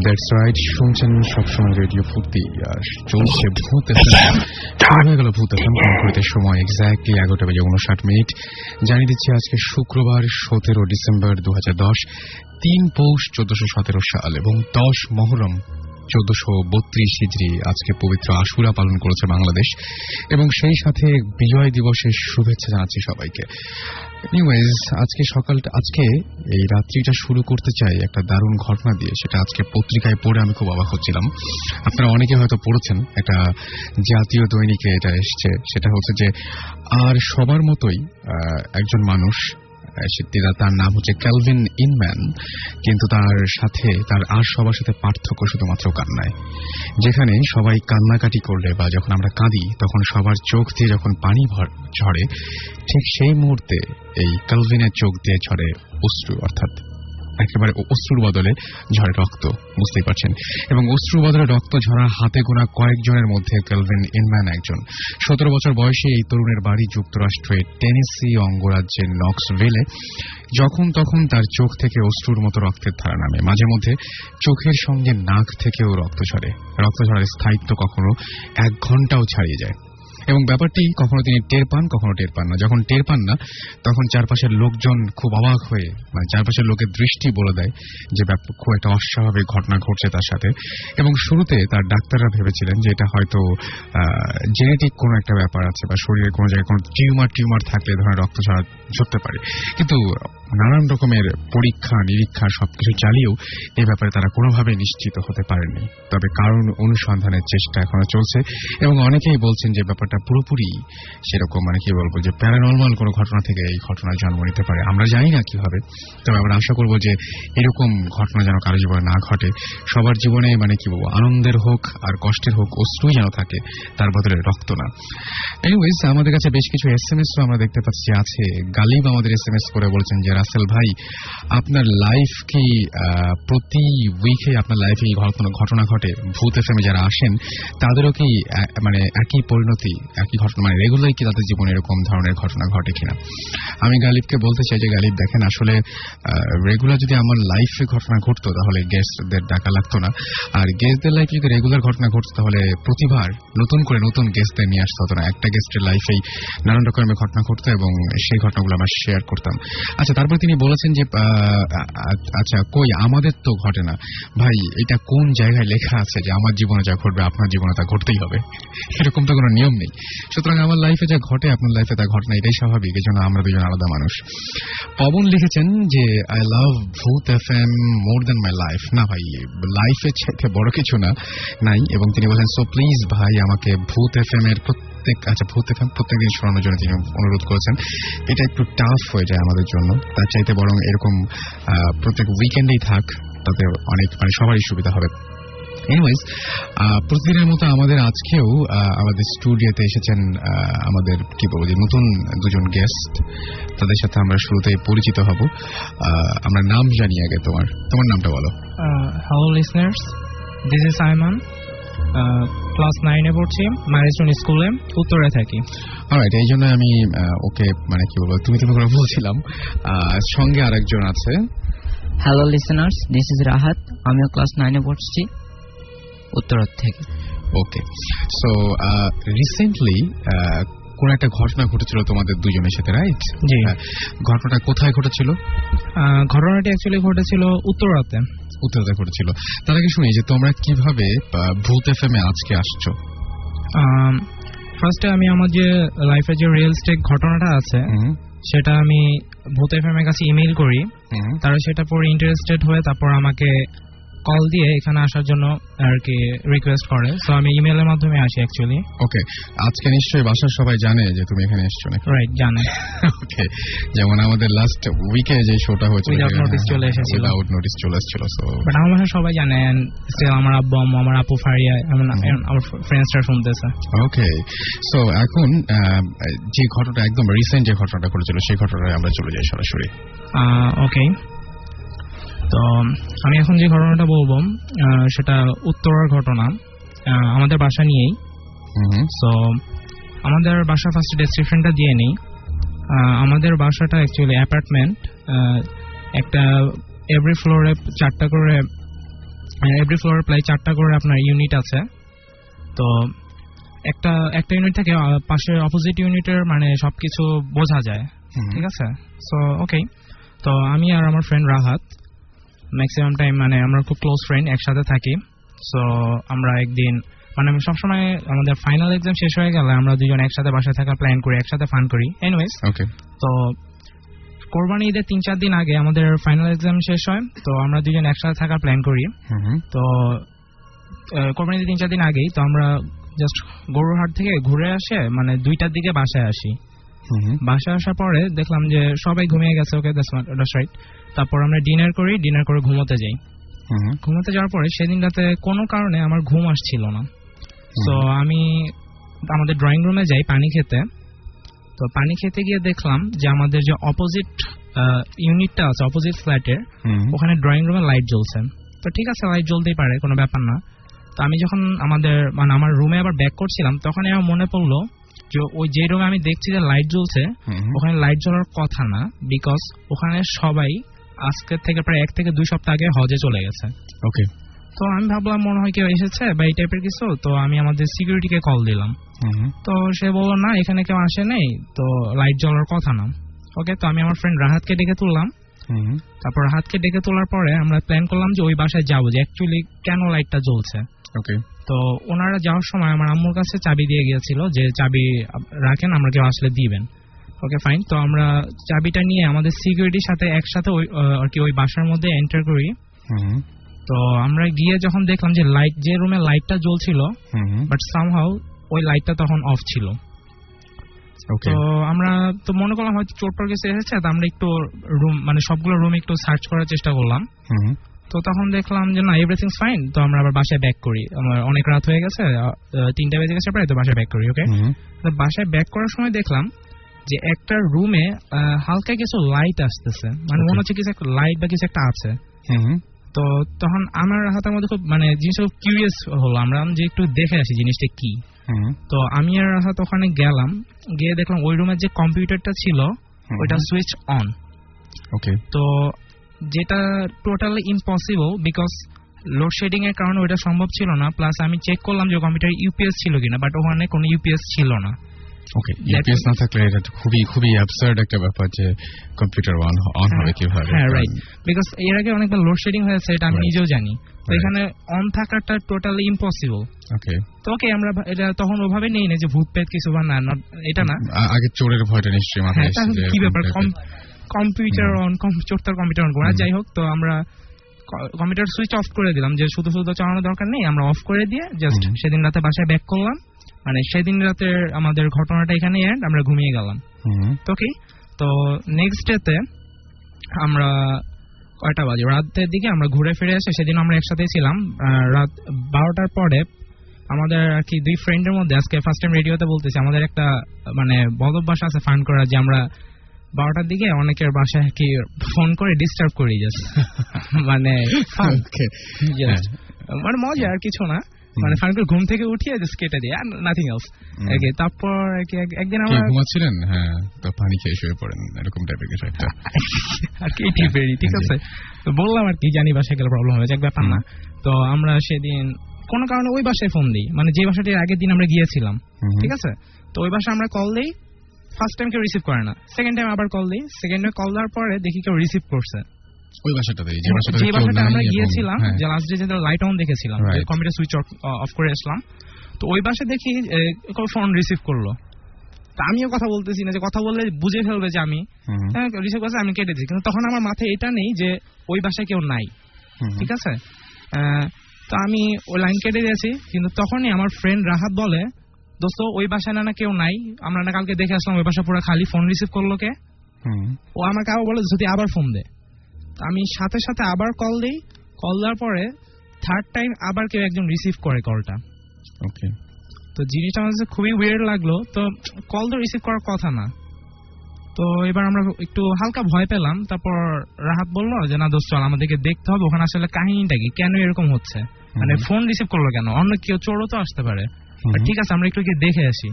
That's right, শুনছেন সবসময় radio ফুর্তি আর চলছে ভূত এফএম। হয়ে গেল ভূত এফএম কনকরিতের সময় এক্স্যাক্টলি 11:59। জানিয়ে দিচ্ছি আজকে শুক্রবার 17 ডিসেম্বর 2010, 3 পৌষ 1417 সাল এবং 10 মহরম 1432 হিজরি। আজকে পবিত্র আশুরা পালন করেছে বাংলাদেশ এবং সেই সাথে বিজয় দিবসের শুভেচ্ছা জানাচ্ছি সবাইকে। এনিওয়েজ, আজকে এই রাত্রিটা শুরু করতে চাই একটা দারুণ ঘটনা দিয়ে। সেটা আজকে পত্রিকায় পড়ে আমি খুব অবাক হচ্ছিলাম। আপনারা অনেকে হয়তো পড়েছেন, একটা জাতীয় দৈনিকে এটা এসছে। সেটা হচ্ছে যে আর সবার মতোই একজন মানুষ, তার নাম হচ্ছে ক্যালভিন ইনম্যান, কিন্তু তার আর সবার সাথে পার্থক্য শুধুমাত্র কান্নায়। যেখানে সবাই কান্নাকাটি করলে বা যখন আমরা কাঁদি তখন সবার চোখ দিয়ে যখন পানি ঝরে, ঠিক সেই মুহূর্তে এই ক্যালভিনের চোখ দিয়ে ঝরে অশ্রু, অর্থাৎ একেবারে অশ্রুর বদলে ঝরে রক্ত, বুঝতেই পারছেন। এবং অশ্রুর বদলে রক্ত ঝরা হাতে গোনা কয়েকজনের মধ্যে ক্যালভিন ইনম্যান একজন। 17 বছর বয়সে এই তরুণের বাড়ি যুক্তরাষ্ট্রের টেনেসি অঙ্গরাজ্যের নক্সভিলে। যখন তখন তার চোখ থেকে অশ্রুর মতো রক্তের ধারা নামে। মাঝে মধ্যে চোখের সঙ্গে নাক থেকেও রক্ত ঝরে। রক্ত ঝরার স্থায়িত্ব কখনো 1 ঘন্টাও ছাড়িয়ে যায়। এবং ব্যাপারটি কখনো তিনি টের পান, কখনো টের পান না। যখন টের পান না তখন চারপাশের লোকজন খুব অবাক হয়ে, চারপাশের লোকের দৃষ্টি বলে দেয় যে খুব একটা অস্বাভাবিক ঘটনা ঘটছে তার সাথে। এবং শুরুতে তার ডাক্তাররা ভেবেছিলেন যে এটা হয়তো জেনেটিক কোনো একটা ব্যাপার আছে বা শরীরে কোনো জায়গায় কোনো টিউমার থাকলে ধরনের রক্ত ঝরতে পারে। কিন্তু নানান রকমের পরীক্ষা নিরীক্ষা সবকিছু চালিয়েও এই ব্যাপারে তারা কোনোভাবে নিশ্চিত হতে পারেননি। তবে কারণ অনুসন্ধানের চেষ্টা এখনো চলছে এবং অনেকেই বলছেন যে ব্যাপারটা পুরোপুরি সেরকম, কি বলবো, যে প্যারানর্মাল কোনো ঘটনা থেকে এই ঘটনার জন্ম নিতে পারে। আমরা জানি না কি হবে, তবে আমরা আশা করবো যে এরকম ঘটনা যেন কারো জীবনে না ঘটে। সবার জীবনে কি বলবো, আনন্দের হোক আর কষ্টের হোক, অশ্রুই যেন থাকে, তার বদলে রক্ত না। এনিওয়েজ, আমাদের কাছে বেশ কিছু এসএমএসও আমরা দেখতে পাচ্ছি আছে। গালিব আমাদের এসএমএস করে বলছেন যে রাসেল ভাই, আপনার লাইফ কি প্রতি উইকে আপনার লাইফে এই ঘটনা ঘটে? ভূত এফএমে যারা আসেন তাদেরও কি একই পরিণতি, একই ঘটনা, রেগুলারই কি তাদের জীবনে এরকম ধরনের ঘটনা ঘটে কিনা? আমি গালিবকে বলতে চাই যে গালিব, দেখেন, আসলে রেগুলার যদি আমার লাইফে ঘটনা ঘটতো তাহলে গেস্টদের ডাকা লাগতো না। আর গেস্টদের লাইফে যদি রেগুলার ঘটনা ঘটতো তাহলে প্রতিবার নতুন করে নতুন গেস্টদের নিয়ে আসতে হতো না। একটা গেস্টের লাইফেই নানান রকমের ঘটনা ঘটতো এবং সেই ঘটনাগুলো আমরা শেয়ার করতাম। আচ্ছা, তারপর তিনি বলেছেন যে আচ্ছা কই, আমাদের তো ঘটে না। ভাই, এটা কোন জায়গায় লেখা আছে যে আমার জীবনে যা ঘটবে আপনার জীবনে তা ঘটতেই হবে? এরকম তো কোনো নিয়ম নেই। সুতরাং আমার লাইফে যা ঘটে আপনার লাইফে তা ঘটনা, এটাই স্বাভাবিক। এই জন্য আমরা দুজন আলাদা মানুষ। পবন লিখেছেন যে আই লাভ ভূত FM more than my life. না ভাই, লাইফের চাইতে বড় কিছু নাই। এবং তিনি বলেন, সো প্লিজ ভাই আমাকে ভূত এফএম এর ভূত এফএম প্রত্যেকদিন শোনানোর জন্য তিনি অনুরোধ করেছেন। এটা একটু টাফ হয়ে যায় আমাদের জন্য, তার চাইতে বরং এরকম প্রত্যেক উইকেন্ডেই থাক, তাতে অনেক সবারই সুবিধা হবে। এনিওয়েজ, প্রতিদিনের মতো আমাদের আজকেও আমাদের স্টুডিওতে এসেছেন আমাদের নতুন দুজন গেস্ট। তাদের সাথে আমরা শুরুতেই পরিচিত হব। আমরা নাম জানি আগে। তোমার নামটা বলো। Hello listeners, this is Simon, class 9 এ পড়ছি, মাইলস্টোন স্কুলে, উত্তরে থাকি। অলরাইট, এই জন্য আমি ওকে তুমি করে বলছিলাম। সঙ্গে আরেকজন আছে। Hello listeners, this is Rahat, আমিও ক্লাস 9 এ পড়ছি, উত্তর থেকে। ওকে, সো রিসেন্টলি কোন একটা ঘটনা ঘটেছিল তোমাদের দুজনের সাথে, রাইট? জি। ঘটনাটা কোথায় ঘটেছিল? ঘটনাটি অ্যাকচুয়ালি ঘটেছিল উত্তরাতে ঘটেছিল। তার আগে শুনি যে তোমরা কিভাবে ভূত এফএম এ আজকে আসছো। ফার্স্টে আমি আমার যে লাইফে যে রিয়েলিস্টিক ঘটনাটা আছে সেটা আমি ভূত এফএম এর কাছে ইমেইল করি। তারা সেটা পরে ইন্টারেস্টেড হয়ে তারপর আমাকে কল দিয়ে এখানে আসার জন্য আর কি রিকোয়েস্ট করে, সো আমি ইমেলের মাধ্যমে আসি অ্যাকচুয়ালি। ওকে, আজকে নিশ্চয়ই বাসার সবাই জানে যে তুমি এখানে এসছো নাকি? রাইট, জানে। ওকে, যেমন আমাদের লাস্ট উইকে যে শোটা হয়েছিল উইদাউট নোটিস চলে এসেছিল, উইদাউট নোটিস চলে এসেছিল। সো বাট আমার বাসায় সবাই জানেন, স্টিল আমার আব্বু আম্মু, আমার আপু ফারিয়া, আমার ফ্রেন্ডসরা শুনতেছে। ওকে, সো এখন যে ঘটনাটা একদম রিসেন্ট যে ঘটনাটা ঘটেছিল সেই ঘটনায় আমরা চলে যাই সরাসরি। ওকে, তো আমি এখন যে ঘটনাটা বলবো সেটা উত্তরার ঘটনা, আমাদের বাসা নিয়েই। সো আমাদের বাসা ফার্স্ট ডেসক্রিপশনটা দিয়ে নেই। আমাদের বাসাটা অ্যাকচুয়ালি অ্যাপার্টমেন্ট, একটা এভরি ফ্লোরে প্রায় 4টা করে আপনার ইউনিট আছে। তো একটা ইউনিট থেকে পাশে অপোজিট ইউনিটের মানে সবকিছু বোঝা যায়, ঠিক আছে। সো ওকে, তো আমি আর আমার ফ্রেন্ড রাহাত ম্যাক্সিমাম টাইম মানে আমরা খুব ক্লোজ ফ্রেন্ড, একসাথে থাকি। সো আমরা একদিন মানে সবসময় আমাদের ফাইনাল এক্সাম শেষ হয়ে গেলে আমরা দুজন একসাথে বাসায় থাকার প্ল্যান করি, একসাথে ফান করি। এনিওয়েজ, ওকে, তো কোরবানি ঈদের 3-4 দিন আগে আমাদের ফাইনাল এক্সাম শেষ হয়, তো আমরা দুজন একসাথে থাকার প্ল্যান করি। তো কোরবানি ঈদের 3-4 দিন আগেই তো আমরা জাস্ট গরুরহাট থেকে ঘুরে আসে মানে 2টার দিকে বাসায় আসি। বাসায় আসার পরে দেখলাম যে সবাই ঘুমিয়ে গেছে। ওকে, দ্যাটস রাইট। তারপর আমরা ডিনার করে ঘুমোতে যাই। ঘুমোতে যাওয়ার পরে সেদিন রাতে কোনো কারণে আমার ঘুম আসছিল না। সো আমি আমাদের ড্রয়িং রুমে যাই পানি খেতে। তো পানি খেতে গিয়ে দেখলাম যে আমাদের যে অপোজিট ইউনিটটা আছে, অপোজিট ফ্ল্যাটের, ওখানে ড্রয়িং রুমে লাইট জ্বলছে। তো ঠিক আছে, লাইট জ্বলতেই পারে, কোনো ব্যাপার না। তো আমি যখন আমার রুমে আবার ব্যাক করছিলাম, তখন আমার মনে পড়লো যে ওই যে রুমে আমি দেখছি যে লাইট জ্বলছে, ওখানে লাইট জ্বলার কথা না, বিকজ ওখানে সবাই আজকের থেকে প্রায় 1 থেকে 2 সপ্তাহ আগে হজে চলে গেছে। ওকে, তো আমি ভাবলাম মনে হয় কেউ এসেছে বা এই টাইপের কিছু। তো আমি আমাদের সিকিউরিটিকে কল দিলাম। তো সে বললো না, এখানে কেউ আসে নেই, তো লাইট জ্বলার কথা না। ওকে, তো আমি আমার ফ্রেন্ড রাহাতকে ডেকে তুললাম। তারপর রাহাতকে ডেকে তোলার পরে আমরা প্ল্যান করলাম যে ওই বাসায় যাবো, যে অ্যাকচুয়ালি কেন লাইটটা জ্বলছে। ওকে, তো ওনারা যাওয়ার সময় আমার আম্মুর কাছে চাবি দিয়ে গিয়েছিল যে চাবি রাখেন, আমরা কেউ আসলে দিবেন। ওকে, ফাইন। তো আমরা চাবিটা নিয়ে আমাদের সিকিউরিটির সাথে একসাথে ওই বাসার মধ্যে এন্টার করি। তো আমরা গিয়ে যখন দেখলাম যে লাইট, যে রুমে লাইটটা জ্বলছিল, বাট সামহাউ ওই লাইটটা তখন অফ ছিল। তো আমরা তো মনে করলাম হয়তো চোর কিছু এসেছে, তো আমরা একটু রুম মানে সবগুলো রুম একটু সার্চ করার চেষ্টা করলাম। তো তখন দেখলাম যে না, এভরিথিং ফাইন। তো আমরা আবার বাসায় ব্যাক করি, আমার অনেক রাত হয়ে গেছে, 3টা বেজে গেছে প্রায়, তো বাসায় ব্যাক করি। ওকে, তো বাসায় ব্যাক করার সময় দেখলাম যে একটা রুমে হালকা কিছু লাইট আসতেছে, মানে মনে হচ্ছে কিছু একটা লাইট বা কিছু একটা আছে। তো তখন আমার হাতের মধ্যে খুব মানে জিনিসটা খুব কিউরিয়াস হলো, আমরা যে একটু দেখে আসি জিনিসটা কি। তো আমি আর রাহাত ওখানে গেলাম, গিয়ে দেখলাম ওই রুমের যে কম্পিউটারটা ছিল ওইটা সুইচ অন। ওকে, তো যেটা টোটালি ইম্পসিবল, বিকজ লোডশেডিং এর কারণে ওইটা সম্ভব ছিল না। প্লাস আমি চেক করলাম যে কম্পিউটার ইউপিএস ছিল কিনা, বাট ওখানে কোনো ইউপিএস ছিল না। ওকে, ইউপিএস না থাকলে এটা খুবই অ্যাবসার্ড একটা ব্যাপার যে কম্পিউটার অন হবে কিভাবে। হ্যাঁ, রাইট, বিকজ এর আগে অনেকবার লোডশেডিং হয়েছে, এটা আমি নিজেও জানি। তো এখানে অন থাকাটা টোটালি ইম্পসিবল। ওকে, তো ওকে, আমরা এটা তখন ওভাবে নেই না যে ভূত পেট কিছু বা না, এটা না। আগে চোরের ভয়টা নিশ্চয়ই মাথায় এসেছে, কি ব্যাপার, কম্পিউটার অন, চোরটার কম্পিউটার অন করা। যাই হোক, তো আমরা কম্পিউটার সুইচ অফ করে দিলাম, যে শুধু চালানোর দরকার নেই, আমরা অফ করে দিয়ে জাস্ট সেদিন রাতে বাসায় ব্যাক করলাম। মানে সেদিন রাতে আমাদের ঘটনাটা এখানে এন্ড, আমরা ঘুমিয়ে গেলাম। তো কি, তো নেক্সট ডেতে আমরা কয়টা বাজে, রাতের দিকে আমরা ঘুরে ফিরে এসে, সেদিন আমরা একসাথেই ছিলাম। রাত 12টার পরে আমাদের আর কি 2 ফ্রেন্ডের মধ্যে, আজকে ফার্স্ট টাইম রেডিওতে বলতেছি, আমাদের একটা মানে বদভ্যাস আছে ফান করা, যে আমরা 12টার দিকে অনেকের বাসায় কি ফোন করে ডিস্টার্ব করি, জাস্ট মানে ফান, মানে মজা আর কিছু না, মানে ফান করে ঘুম থেকে উঠিয়ে জাস্ট কেটে দিই, আর নাথিং এলস। তারপর একদিন আমরা ঘুমাচ্ছিলেন, হ্যাঁ, তো পানি খেয়ে শুয়ে পড়েন, এরকম টাইপের কিছু একটা আর কি, ঠিক আছে। তো বললাম আর কি, জানি বাসায় গেলে প্রবলেম হবে, এক ব্যাপার না। তো আমরা সেদিন কোনো কারণে ওই বাসায় ফোন দিই, মানে যে বাসাটির আগের দিন আমরা গিয়েছিলাম, ঠিক আছে। তো ওই বাসায় আমরা কল দিই, ফার্স্ট টাইম কেউ রিসিভ করে না, সেকেন্ড টাইম আবার কল দিই, সেকেন্ড টাইম কল দেওয়ার পরে দেখি কেউ রিসিভ করছে। ওই বাসাটাতে, যে বাসাটা আমরা গিয়েছিলাম, যে লাস্ট ডে যে লাইট অন দেখেছিলাম, কম্পিউটার সুইচ অফ করে আসলাম, তো ওই বাসায় দেখি ফোন রিসিভ করলো। তা আমিও কথা বলতেছি না, যে কথা বললে বুঝে ফেলবে যে আমি রিসিভ করছি, আমি কেটে দিই। কিন্তু তখন আমার মাথায় এটা নেই যে ওই বাসায় কেউ নাই, ঠিক আছে। তো আমি ওই লাইন কেটে দিয়েছি, কিন্তু তখনই আমার ফ্রেন্ড রাহাত বলে, দোস্ত ওই বাসায় না কেউ নাই, আমরা না কালকে দেখে আসলাম ওই বাসা পুরো খালি, ফোন রিসিভ করলো কে? ও আমাকে আবার বলে যদি আবার ফোন দে। আমি সাথে সাথে আবার কল দিই, কল দেওয়ার পরে থার্ড টাইম আবার কেউ একজন রিসিভ করে কলটা। ওকে, তো জিনিসটা আমার কাছে খুবই উইয়ার্ড লাগলো। তো কল তো রিসিভ করার কথা না। তো এবার আমরা একটু হালকা ভয় পেলাম। তারপর রাহাত বললো যে না দোস্ত চল আমাদেরকে দেখতে হবে ওখানে আসলে কাহিনীটা কি, কেন এরকম হচ্ছে, মানে ফোন রিসিভ করলো কেন, অন্য কেউ চোরও তো আসতে পারে। ঠিক আছে আমরা একটু গিয়ে দেখে আসি।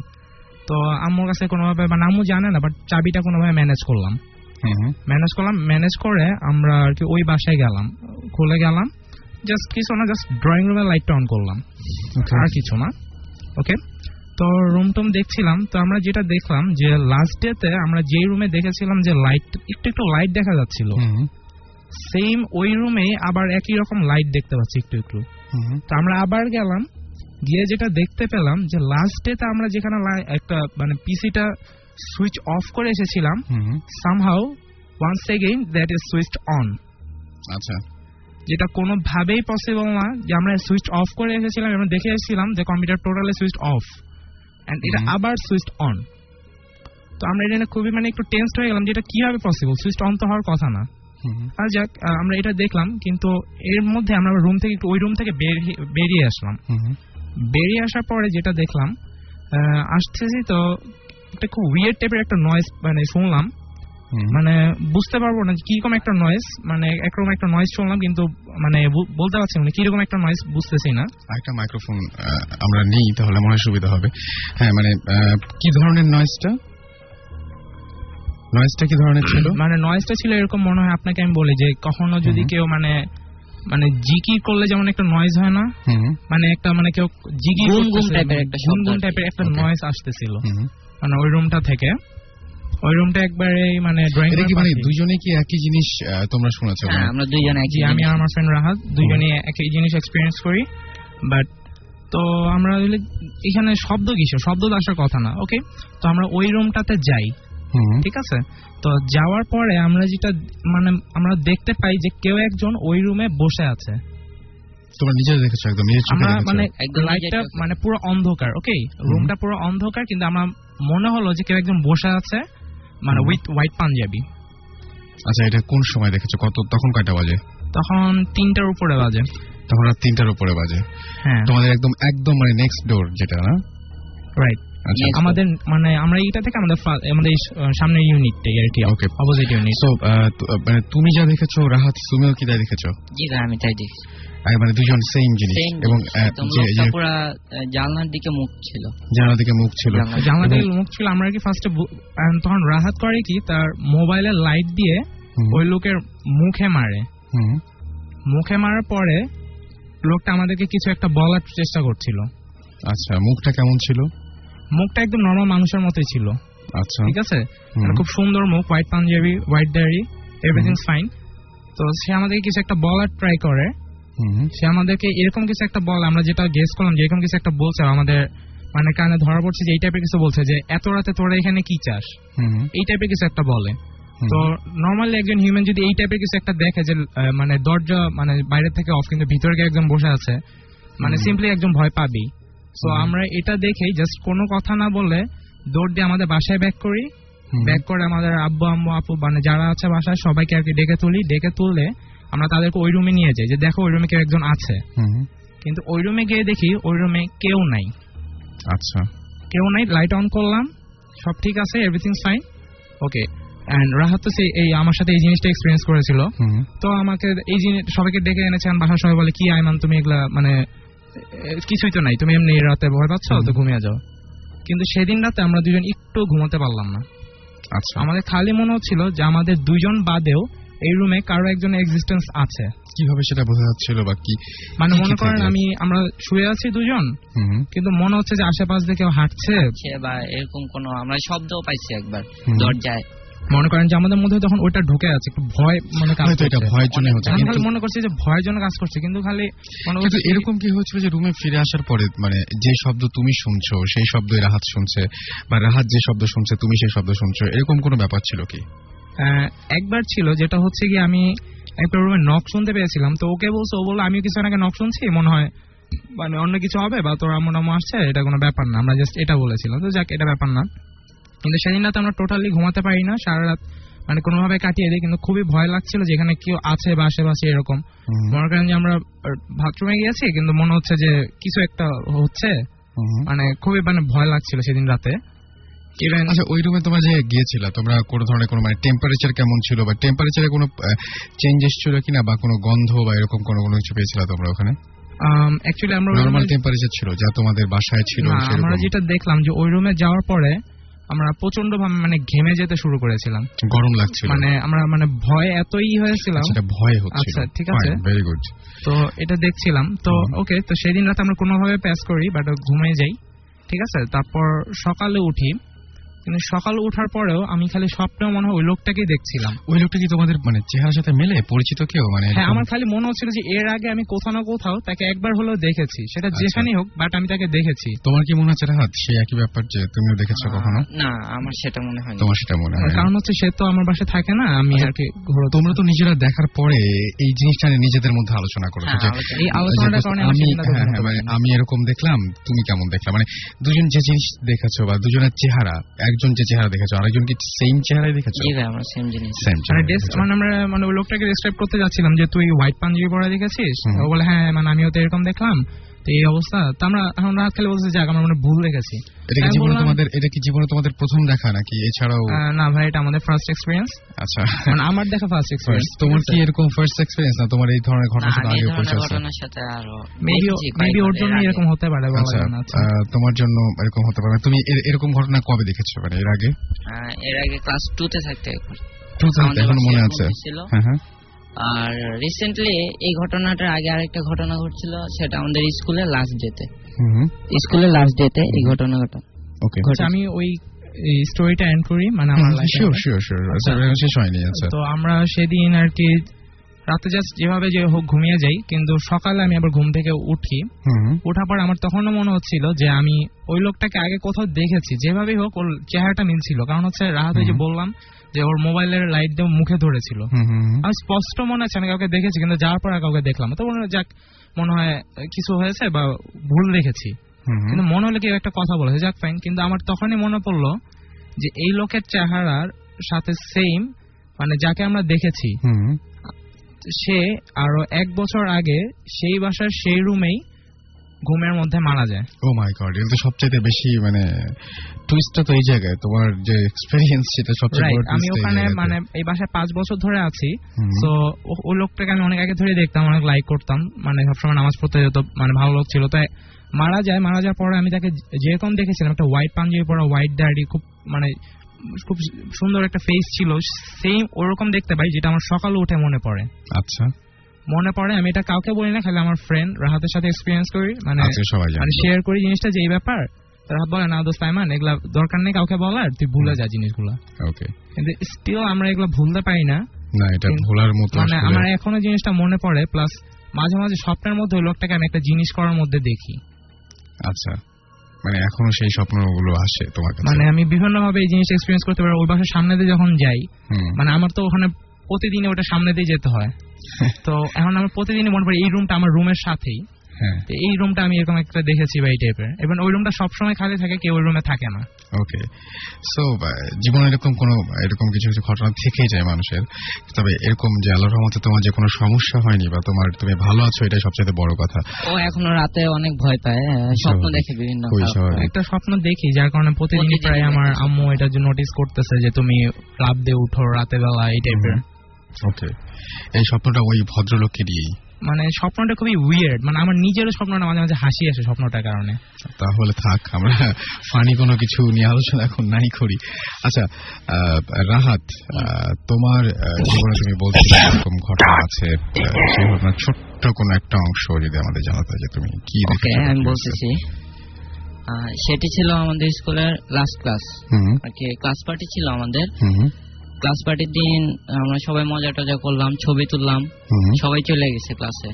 তো আম্মুর কাছে কোনোভাবে, মানে আম্মু জানে না, বাট চাবিটা কোনোভাবে ম্যানেজ করলাম। ম্যানেজ করে আমরা আর কি ওই বাসায় গেলাম, খুলে গেলাম, জাস্ট কিছু না, জাস্ট ড্রয়িং রুমের লাইটটা অন করলাম, আর কিছু না। ওকে, তো রুম টুম দেখছিলাম। তো আমরা যেটা দেখলাম যে লাস্ট ডেতে আমরা যেই রুমে দেখেছিলাম যে লাইট একটু লাইট দেখা যাচ্ছিল, সেম ওই রুমে আবার একই রকম লাইট দেখতে পাচ্ছি একটু। তো আমরা আবার গেলাম, গিয়ে যেটা দেখতে পেলাম যে লাস্ট ডেতে আমরা যেখানে একটা মানে পিসিটা সুইচ অফ করে এসেছিলাম, somehow once again that is switched on. আচ্ছা, যেটা কোনোভাবেই পসিবল না যে আমরা সুইচ অফ করে এসেছিলাম, আমরা দেখে এসেছিলাম যে computer totally switch off, and এটা আবার সুইচ অন। তো আমরা এটা খুবই মানে একটু টেনসড হয়ে গেলাম যে এটা কিভাবে পসিবল, সুইচ অন তো হওয়ার কথা না। আর যাক, আমরা এটা দেখলাম, কিন্তু এর মধ্যে আমরা রুম থেকে একটু ওই রুম থেকে বেরিয়ে আসলাম। বেরিয়ে আসার পরে যেটা দেখলাম, আসতেছি তো একটা খুব উইয়ার্ড টাইপের একটা নয়েজ মানে শুনলাম, মানে বুঝতে পারবো না কিরকম একটা নয়েজ, মানে একরকম একটা নয়েজ শুনলাম, কিন্তু মানে বলতে পারছি না কিরকম একটা নয়েজ, বুঝতেছি না। একটা মাইক্রোফোন আমরা নিই তাহলে মনে হয় সুবিধা হবে। হ্যাঁ, মানে কি ধরনের নয়েজটা কি ধরনের ছিল? মানে নয়েজটা ছিল এরকম, মনে হয় আপনাকে আমি বলি যে কখনো যদি কেউ মানে মানে জিকি করলে যেমন একটা নয়েজ হয় না, মানে একটা মানে কেউ জিকি গুনগুন টাইপের একটা নয়েজ আসতেছিল মানে ওই রুমটা থেকে। ওই রুমটা একবারে মানে ড্রয়িং রুম। মানে দুইজনে কি একই জিনিস তোমরা শুনেছো? হ্যাঁ, আমরা দুইজনে একই, আমি আর আমার ফ্রেন্ড রাহাত দুইজনে একই জিনিস এক্সপেরিয়েন্স করি। বাট তো আমরা এখানে শব্দ আসার কথা না। ওকে, তো আমরা ওই রুমটাতে যাই, ঠিক আছে। তো যাওয়ার পরে আমরা যেটা মানে আমরা দেখতে পাই যে কেউ একজন ওই রুমে বসে আছে। তোমরা নিজে দেখেছো? একদম নিজে চোখে দেখেছো? মানে লাইটটা মানে পুরো অন্ধকার। ওকে, রুমটা পুরো অন্ধকার, কিন্তু আমরা মনে হলো যে কেউ একজন বসে আছে, মানে উইথ হোয়াইট পাঞ্জাবি। আচ্ছা, এটা কোন সময় দেখেছো? তখন কয়টা বাজে? তখন 3টার উপরে বাজে। তখন রাত 3টার উপরে বাজে? হ্যাঁ। তোমাদের একদম মানে নেক্সট ডোর যেটা, না? রাইট। আমাদের মানে আমরা এটা থেকে আমাদের সামনের ইউনিটটাই আর কি, অপোজিট ইউনিট। সো মানে তুমি যা দেখেছো, রাহাত তুমিও কি তাই দেখেছো? জি স্যার, আমি তাই দেখেছি। মানে দুজন সেম জিনিস, এবং পুরো জানলার দিকে মুখ ছিল। জানলার দিকে মুখ ছিল। আমরা কি ফার্স্টে তখন রাহাত করে কি তার মোবাইলের লাইট দিয়ে ওই লোকের মুখে মারার পরে লোকটা আমাদেরকে কিছু একটা বলার চেষ্টা করছিল। আচ্ছা, মুখটা কেমন ছিল? মুখটা একদম নরমাল মানুষের মতোই ছিল। আচ্ছা, ঠিক আছে, খুব সুন্দর মুখ, হোয়াইট পাঞ্জাবি, হোয়াইট দাড়ি, এভরিথিং ফাইন। তো সে আমাদেরকে কিছু একটা বলার ট্রাই করে, সে আমাদেরকে এরকম কিছু একটা বলে, আমরা যেটা গেস করলাম যে এরকম কিছু একটা বলছে, আমাদের মানে কানে ধরা পড়ছে যে এই টাইপের কিছু বলছে, যে এত রাতে তোরা এখানে কি চাস, এই টাইপের কিছু একটা বলে। তো নর্মালি একজন হিউম্যান যদি এই টাইপের কিছু একটা দেখে যে মানে দরজা মানে বাইরে থেকে অফ কিন্তু ভিতরে গিয়ে একজন বসে আছে, মানে সিম্পলি একজন ভয় পাবেই। সো আমরা এটা দেখেই জাস্ট কোনো কথা না বলে দৌড় দিয়ে আমাদের বাসায় ব্যাক করি। ব্যাক করে আমাদের আব্বু আম্মু আপু মানে যারা আছে বাসায় সবাইকে আর কি ডেকে তুললে আমরা তাদেরকে ওই রুমে নিয়ে যাই যে দেখো ওই রুমে কেউ একজন আছে। কিন্তু ওই রুমে গিয়ে দেখি ওই রুমে কেউ নাই। আচ্ছা, কেউ নাই, লাইট অন করলাম, সব ঠিক আছে, everything fine. Okay, and Rahat তো এই আমার সাথে এই জিনিসটা এক্সপেরিয়েন্স করেছিল। তো আমাকে এই জিনিস সবাইকে ডেকে এনেছেন, বাসার সবাই বলে কি আইমান তুমি এগুলা মানে কিছুই তো নাই, তুমি এমনি রাতে ভয় পাচ্ছ তো ঘুমিয়ে যাও। কিন্তু সেদিন রাতে আমরা দুজন একটু ঘুমাতে পারলাম না। আচ্ছা, আমাদের খালি মনে হচ্ছিল যে আমাদের দুজন বাদেও এই রুমে কারো একজনের এক্সিস্টেন্স আছে। কিভাবে সেটা বোঝা যাচ্ছিল বা কি? মানে মনে করেন আমরা শুয়ে আছি দুজন, কিন্তু মনে হচ্ছে যে আশেপাশ দিয়ে কেউ হাঁটছে বা এরকম কোনো আমরা শব্দও পাইছি একবার দরজায়। মনে করেন যে আমাদের মধ্যে তখন ওইটা ঢুকে আছে, একটু ভয় মানে কাজ করছে, এটা ভয়ের জন্য হচ্ছে। আমি খালি মনে করছি যে ভয়ের জন্য কাজ করছে, কিন্তু খালি কিন্তু এরকম কি হচ্ছিল যে রুমে ফিরে আসার পরে মানে যে শব্দ তুমি শুনছো সেই শব্দই রাহাত শুনছে, বা রাহাত যে শব্দ শুনছে তুমি সেই শব্দ শুনছো, এরকম কোনো ব্যাপার ছিল কি? একবার ছিল, যেটা হচ্ছে কি আমি একটা রুমে নক শুনতে পেয়েছিলাম, তো ওকে বলছে, ও বললো আমিও কিছু আগে নক শুনছি, মনে হয় মানে অন্য কিছু হবে বা তোর আম্মু টাম্মু আসছে, এটা কোনো ব্যাপার না, আমরা জাস্ট এটা বলেছিলাম, তো যাক এটা ব্যাপার না। কিন্তু সেদিন রাতে আমরা টোটালি ঘুমাতে পারি না, সারা রাত মানে কোনোভাবে কাটিয়ে দিই, কিন্তু খুবই ভয় লাগছিল যে এখানে কেউ আছে বা আশেপাশে এরকম। মনে করেন যে আমরা বাথরুমে গিয়েছি কিন্তু মনে হচ্ছে যে কিছু একটা হচ্ছে, মানে খুবই মানে ভয় লাগছিল সেদিন রাতে। আচ্ছা, ওই রুমে তোমরা যে গিয়েছিল, তোমরা কোনো ধরনের কোনো মানে টেম্পারেচার কেমন ছিল বা টেম্পারেচারে কোনো চেঞ্জেস ছিল কিনা, বা কোনো গন্ধ বা এরকম কোনো কোনো কিছু পেয়েছিল তোমরা ওখানে? অ্যাকচুয়ালি আমরা নরমাল টেম্পারেচার ছিল যা তোমাদের বাসায় ছিল? আমরা যেটা দেখলাম যে ওই রুমে যাওয়ার পরে আমরা প্রচন্ড ভাবে মানে ঘেমে যেতে শুরু করেছিলাম, গরম লাগছিল, মানে আমরা মানে ভয় এতই হয়েছিলাম। সেটা ভয় হচ্ছিল। আচ্ছা ঠিক আছে, ভেরি গুড। তো এটা দেখছিলাম, তো ওকে, তো সেদিন রাতে আমরা কোনোভাবে প্যাস করি বাট ঘুমিয়ে যাই, ঠিক আছে। তারপর সকালে উঠি, কিন্তু সকালে ওঠার পরেও আমি খালি স্বপ্নেও মনে হয় ওই লোকটাকেই দেখছিলাম। ওই লোকটা কি তোমাদের মানে চেহারার সাথে মেলে, পরিচিত কেউ? মানে হ্যাঁ, আমার খালি মনে হচ্ছিল যে এর আগে আমি কোথাও না কোথাও তাকে একবার হলেও দেখেছি, সেটা যেখানেই হোক, বাট আমি তাকে দেখেছি। তোমার কি মনে হচ্ছে রাহাত সেই একই ব্যাপার যে তুমিও দেখেছো কখনো? না, আমার সেটা মনে হয়। তোমার সেটা মনে হয়? কারণ হচ্ছে সে তো আমার বাসায় থাকে না, আমি আর কি। তোমরা তো নিজেরা দেখার পরে এই জিনিসটা নিয়ে নিজেদের মধ্যে আলোচনা করেছো যে এই আলোচনাটার কারণে আমি এরকম দেখলাম, তুমি কেমন দেখলাম, মানে দুজন যে জিনিস দেখেছো বা দুজনের চেহারা, একজন যে চেহারা দেখেছো আরেকজন কি সেম চেহারাই দেখেছো? জি ভাই, আমরা সেম জিনিস। মানে আমরা মানে ওই লোকটাকে ডেসক্রাইব করতে যাচ্ছিলাম যে তুই হোয়াইট পাঞ্জাবি পরা দেখেছিস, ও বলে হ্যাঁ, মানে আমিও তো এরকম দেখলাম, তো এই অবস্থা। তো আমরা এখন রাত খেলে বলছি যাক আমরা মানে ভুল দেখেছি। এটা কি জীবনে তোমাদের প্রথম দেখা নাকি এছাড়াও? না ভাই, এটা আমাদের ফার্স্ট এক্সপেরিয়েন্স। আচ্ছা, মানে আমার দেখা ফার্স্ট এক্সপেরিয়েন্স। তোমার কি এরকম ফার্স্ট এক্সপেরিয়েন্স না? তোমার এই ধরনের ঘটনার সাথে আগে পরিচয় আছে? ঘটনার সাথে আরো মেবি ওর জন্য এরকম হতে পারে। আচ্ছা, তোমার জন্য এরকম হতে পারে। তুমি এরকম ঘটনা কবে দেখেছো, মানে এর আগে? এর আগে ক্লাস 2 তে থাকতে একবার। এখন মনে আছে? হ্যাঁ হ্যাঁ। আর রিসেন্টলি এই ঘটনাটার আগে আরেকটা ঘটনা ঘটছিল, সেটা আমাদের স্কুলের লাস্ট ডেতে। এই ঘটনাটা। ওকে, আমি ওই স্টোরিটা এন্ড করি, মানে আমার লাইফে। শিওর, শেষ হয়নি। আচ্ছা, তো আমরা সেদিন আর কি রাতে জাস্ট যেভাবে যে হোক ঘুমিয়ে যাই, কিন্তু সকালে আমি আবার ঘুম থেকে উঠি। ওঠার পর আমার তখনও মনে হচ্ছিল যে আমি ওই লোকটাকে আগে কোথাও দেখেছি, যেভাবেই হোক ওর চেহারাটা মিলছিল। কারণ হচ্ছে রাহাত যে বললাম যে ওর মোবাইলের লাইট দিয়ে মুখে ধরেছিল, আমি স্পষ্ট মনে আছে আমি কাউকে দেখেছি, কিন্তু যাওয়ার পর কাউকে দেখলাম তো মনে হয় কিছু হয়েছে বা ভুল দেখেছি, কিন্তু মনে হলো কেউ একটা কথা বলেছে, যাক ফাইন। কিন্তু আমার তখনই মনে পড়লো যে এই লোকের চেহারার সাথে সেম, মানে যাকে আমরা দেখেছি, সে আরো 1 বছর আগে সেই বাসার সেই রুমেই ঘুমের মধ্যে মারা যায়। ও মাই গড, এটা তো সবচেয়ে বেশি মানে টুইস্টটা তো এই জায়গায়, তোমার যে এক্সপেরিয়েন্স সেটা সবচেয়ে বড় টুইস্ট। আমি ওখানে মানে এই বাসায় 5 বছর ধরে আছি, সো ওই লোকটাকে আমি অনেক আগে ধরে দেখতাম, অনেক লাইক করতাম, মানে সবসময় নামাজ পড়তে যেত, মানে ভালো লোক ছিল। তাই মারা যাওয়ার পরে আমি তাকে যেরকম দেখেছিলাম, একটা হোয়াইট পাঞ্জাবি পরা, হোয়াইট দাড়ি, খুব মানে খুব সুন্দর একটা ফেস ছিল, সেম ওরকম দেখতে পাই, যেটা আমার সকালে উঠে মনে পড়ে। আচ্ছা, মনে পড়ে, আমি এটা কাউকে বলি না, খালি আমার ফ্রেন্ড রাহাতের সাথে এক্সপিরিয়েন্স করি, মানে শেয়ার করি জিনিসটা যে এই ব্যাপার। রাহাত বলে না দোস্ত আইমান, এগুলা দরকার নেই কাউকে বলার, তুই ভুলে যা জিনিসগুলো। ওকে, কিন্তু স্টিল আমরা এগুলো ভুলতে পারি না। না, এটা ভোলার মতো, মানে আমার এখনো জিনিসটা মনে পড়ে, প্লাস মাঝে মাঝে স্বপ্নের মধ্যে ওই লোকটাকে আমি একটা জিনিস করার মধ্যে দেখি। আচ্ছা, মানে এখনো সেই স্বপ্নগুলো আসে তোমার কাছে? মানে আমি বিভিন্ন ভাবে এই জিনিসটা এক্সপিরিয়েন্স করতে পারি। ওই বাসার সামনে দিয়ে যখন যাই, মানে আমার তো ওখানে প্রতিদিনই ওটা সামনে দিয়ে যেতে হয়, তো এখন আমার প্রতিদিনই মনে পড়ে এই রুমটা আমার রুমের সাথেই। এই রুমটা আমি এরকম একটা দেখেছি বা এই টাইপের, এবং ওই রুমটা সবসময় খালি থাকে, কেউ ওই রুমে থাকে না। ওকে, সো জীবনে এরকম কিছু কিছু ঘটনা থেকেই যায় মানুষের। তবে এরকম যে আল্লাহর রহমতে তোমার যে কোনো সমস্যা হয়নি বা তুমি ভালো আছো, এটাই সবচেয়ে বড় কথা। ও এখনো রাতে অনেক ভয় পায়, স্বপ্ন দেখে বিভিন্ন। একটা স্বপ্ন দেখি যার কারণে প্রতিদিন প্রায় আমার আম্মু এটা যে নোটিস করতেছে যে তুমি ক্লাব দিয়ে উঠো রাতে বেলা, এই টাইপের। ওকে, এই স্বপ্নটা ওই ভদ্রলোককে দিয়েই, মানে স্বপ্নটা খুবই উইয়ার্ড, মানে আমার নিজেরও স্বপ্নটা মাঝে মাঝে হাসি আসে স্বপ্নটার কারণে। তাহলে থাক, আমরা ফানি কোনো কিছু নিয়ে আলোচনা এখন নাই করি। আচ্ছা রাহাত, তোমার জীবনে তুমি বলছিলে এরকম ঘটনা আছে, সেই ঘটনার ছোট্ট কোনো একটা অংশ যদি আমাদের জানাতে, যে তুমি কি দেখেছো? আমি বলতেছি, সেটি ছিল আমাদের স্কুলের লাস্ট ক্লাস, আর কি ক্লাস পার্টি ছিল আমাদের। ক্লাস পার্টির দিন আমরা সবাই মজা টজা করলাম, ছবি তুললাম, সবাই চলে গেছে ক্লাসে।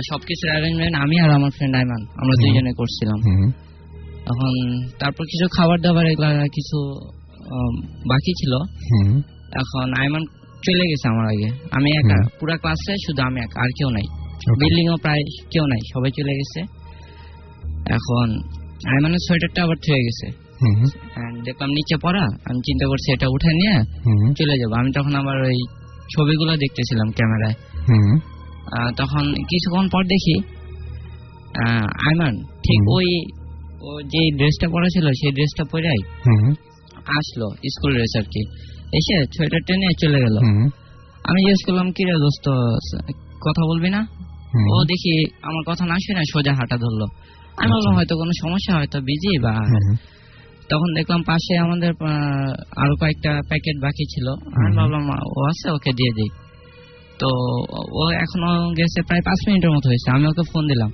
সবকিছুর অ্যারেঞ্জমেন্ট আমি আর আমার ফ্রেন্ড আইমান, আমরা দুইজনে করছিলাম। এখন তারপর কিছু খাবার দাবার এগুলা কিছু বাকি ছিল। এখন আইমান চলে গেছে আমার আগে, আমি একা, পুরা ক্লাসে শুধু আমি একা, আর কেউ নাই, বিল্ডিং ও প্রায় কেউ নাই, সবাই চলে গেছে। এখন আইমানের সোয়েটারটা আবার থয়ে গেছে, দেখলাম নিচে পড়া, আমি চিন্তা করছি এটা উঠে নিয়ে চলে যাবো। আমি তখন আবার ওই ছবিগুলো দেখতেছিলাম ক্যামেরায়। তখন কিছুক্ষণ পর দেখি আইমান ঠিক ওই ও যে ড্রেসটা পরা ছিল সেই ড্রেসটা পরেই আসলো, স্কুল ড্রেস আর কি, এসে সোয়েটারটা নিয়ে চলে গেল। আমি জিজ্ঞেস করলাম কি রে দোস্ত কথা বলবি না? ও দেখি আমার কথা না শুনে সোজা হাঁটা ধরলো। আমি বললাম হয়তো কোনো সমস্যা, হয়তো বিজি বা। তখন দেখলাম পাশে আমাদের আরো কয়েকটা প্যাকেট বাকি ছিল, আমি ভাবলাম ও আছে ওকে দিয়ে দিই। তো ও এখনো গেছে প্রায় 5 মিনিটের মতো হয়েছে। আমি ওকে ফোন দিলাম,